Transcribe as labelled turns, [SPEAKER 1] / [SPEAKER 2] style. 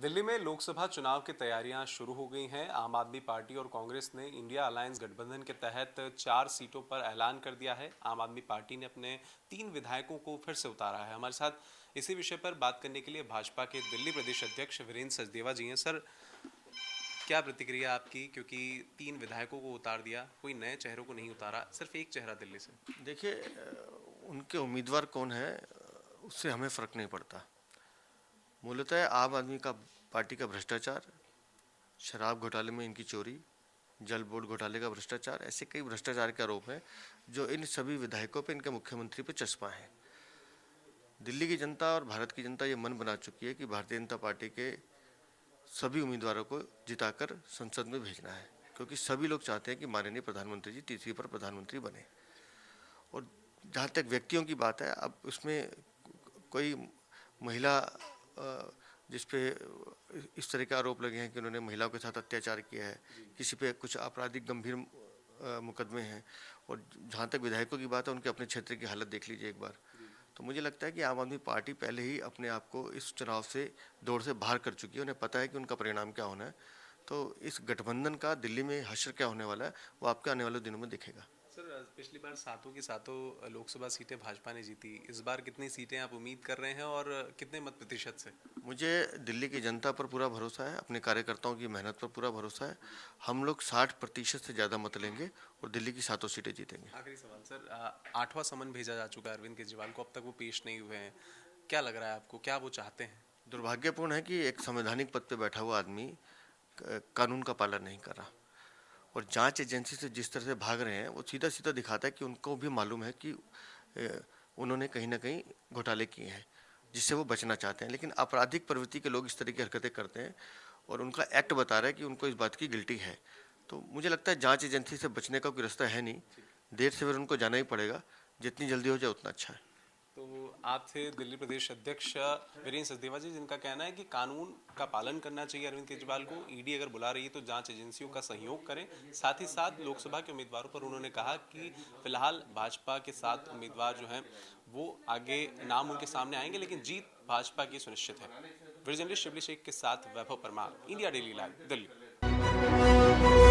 [SPEAKER 1] दिल्ली में लोकसभा चुनाव की तैयारियां शुरू हो गई हैं। आम आदमी पार्टी और कांग्रेस ने इंडिया अलायंस गठबंधन के तहत 4 सीटों पर ऐलान कर दिया है। आम आदमी पार्टी ने अपने 3 विधायकों को फिर से उतारा है। हमारे साथ इसी विषय पर बात करने के लिए भाजपा के दिल्ली प्रदेश अध्यक्ष वीरेंद्र सचदेवा जी हैं। सर, क्या प्रतिक्रिया आपकी, क्योंकि 3 विधायकों को उतार दिया, कोई नए चेहरों को नहीं उतारा, सिर्फ एक चेहरा दिल्ली से।
[SPEAKER 2] देखिए, उनके उम्मीदवार कौन है उससे हमें फ़र्क नहीं पड़ता। मूलतः आम आदमी का पार्टी का भ्रष्टाचार, शराब घोटाले में इनकी चोरी, जल बोर्ड घोटाले का भ्रष्टाचार, ऐसे कई भ्रष्टाचार के आरोप हैं जो इन सभी विधायकों पे, इनके मुख्यमंत्री पे चस्पा है। दिल्ली की जनता और भारत की जनता ये मन बना चुकी है कि भारतीय जनता पार्टी के सभी उम्मीदवारों को जिताकर संसद में भेजना है, क्योंकि सभी लोग चाहते हैं कि माननीय प्रधानमंत्री जी तीसरी बार प्रधानमंत्री बने। और जहाँ तक व्यक्तियों की बात है, अब उसमें कोई महिला जिस पे इस तरह के आरोप लगे हैं कि उन्होंने महिलाओं के साथ अत्याचार किया है, किसी पे कुछ आपराधिक गंभीर मुकदमे हैं, और जहाँ तक विधायकों की बात है, उनके अपने क्षेत्र की हालत देख लीजिए एक बार। तो मुझे लगता है कि आम आदमी पार्टी पहले ही अपने आप को इस चुनाव से दौड़ से बाहर कर चुकी है। उन्हें पता है कि उनका परिणाम क्या होना है। तो इस गठबंधन का दिल्ली में हश्र क्या होने वाला है, वो आपके आने वाले दिनों में दिखेगा।
[SPEAKER 1] सर, पिछली बार सातों की सातों लोकसभा सीटें भाजपा ने जीती। इस बार कितनी सीटें आप उम्मीद कर रहे हैं और कितने मत प्रतिशत से?
[SPEAKER 2] मुझे दिल्ली की जनता पर पूरा भरोसा है, अपने कार्यकर्ताओं की मेहनत पर पूरा भरोसा है। हम लोग 60% से ज़्यादा मत लेंगे और दिल्ली की सातों सीटें जीतेंगे।
[SPEAKER 1] आखिरी सवाल सर, 8वां समन भेजा जा चुका है अरविंद केजरीवाल को, अब तक वो पेश नहीं हुए हैं। क्या लग रहा है आपको, क्या वो चाहते हैं?
[SPEAKER 2] दुर्भाग्यपूर्ण है कि एक संवैधानिक पद पर बैठा हुआ आदमी कानून का पालन नहीं कर रहा, और जांच एजेंसी से जिस तरह से भाग रहे हैं, वो सीधा सीधा दिखाता है कि उनको भी मालूम है कि उन्होंने कहीं ना कहीं घोटाले किए हैं, जिससे वो बचना चाहते हैं। लेकिन आपराधिक प्रवृत्ति के लोग इस तरह की हरकतें करते हैं, और उनका एक्ट बता रहा है कि उनको इस बात की गिल्टी है। तो मुझे लगता है जांच एजेंसी से बचने का कोई रास्ता है नहीं, देर से फिर उनको जाना ही पड़ेगा। जितनी जल्दी हो जाए उतना अच्छा है।
[SPEAKER 1] तो आप थे दिल्ली प्रदेश अध्यक्ष वीरेंद्र सचदेवा जी, जिनका कहना है कि कानून का पालन करना चाहिए अरविंद केजरीवाल को। ईडी अगर बुला रही है तो जांच एजेंसियों का सहयोग करें। साथ ही साथ लोकसभा के उम्मीदवारों पर उन्होंने कहा कि फिलहाल भाजपा के 7 उम्मीदवार जो हैं वो आगे नाम उनके सामने आएंगे, लेकिन जीत भाजपा की सुनिश्चित है। वीडियो जर्नलिस्ट शिबली शेख के साथ Vaibhav Parmar, India daily live, Delhi.